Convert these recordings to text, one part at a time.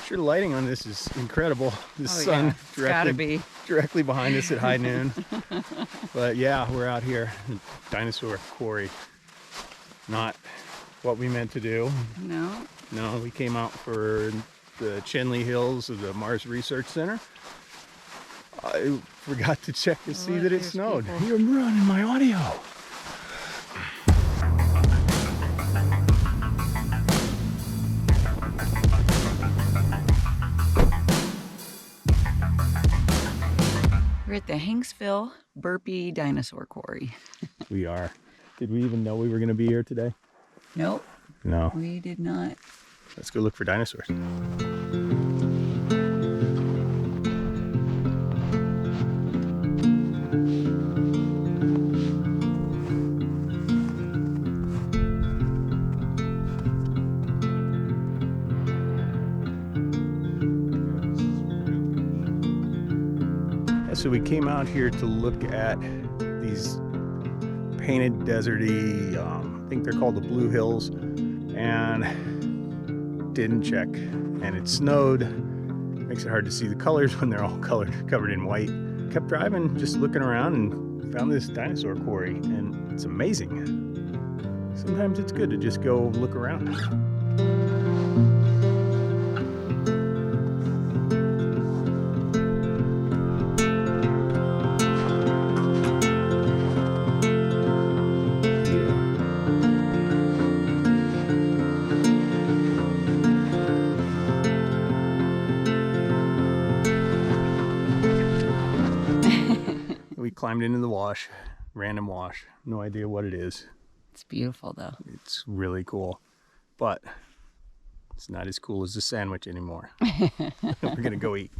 Sure, the lighting on this is incredible. The sun directly behind us at high noon. But yeah, we're out here at Dinosaur Quarry. Not what we meant to do. No, we came out for the Chinle Hills of the Mars Research Center. I forgot to check to see that it snowed. You're running my audio. We're at the Hanksville Burpee Dinosaur Quarry. We are. Did we even know we were going to be here today? Nope. No. We did not. Let's go look for dinosaurs. So we came out here to look at these painted deserty, I think they're called the Blue Hills, and didn't check. And it snowed. Makes it hard to see the colors when they're all covered in white. Kept driving, just looking around, and found this dinosaur quarry, and it's amazing. Sometimes it's good to just go look around. We climbed into the wash, random wash, no idea what it is. It's beautiful though. It's really cool, but it's not as cool as the sandwich anymore. We're gonna go eat.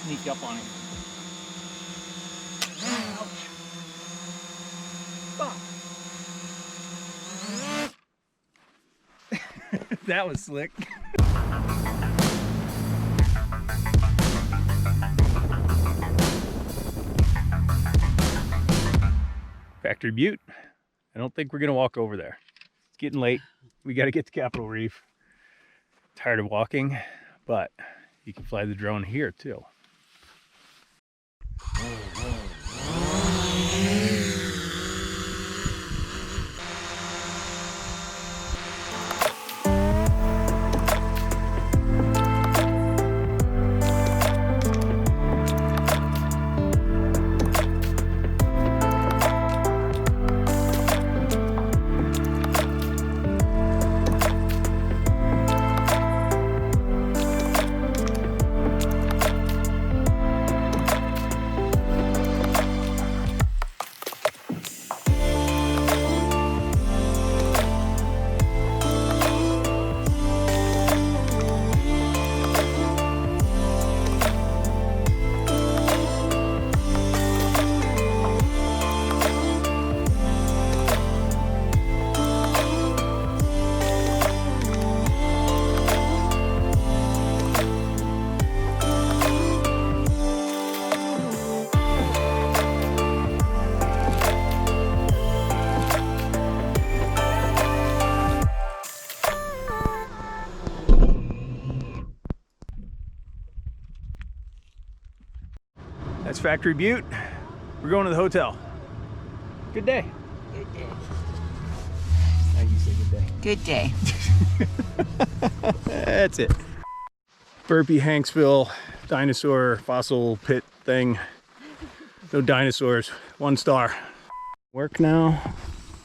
Sneak up on him. Ouch. That was slick. Factory Butte. I don't think we're gonna walk over there. It's getting late. We gotta get to Capitol Reef. Tired of walking, but you can fly the drone here too. It's Factory Butte. We're going to the hotel. Good day. Good day. How you say good day? Good day. That's it. Burpee Hanksville Dinosaur fossil pit thing. No dinosaurs. 1 star. Work now?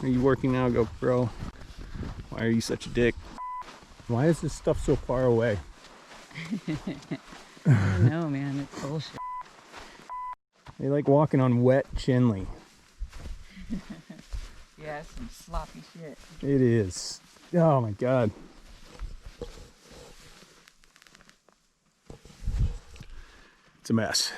Are you working now, GoPro? Why are you such a dick? Why is this stuff so far away? I don't know, man. It's bullshit. They like walking on wet chinle. Yeah, some sloppy shit. It is. Oh my god. It's a mess.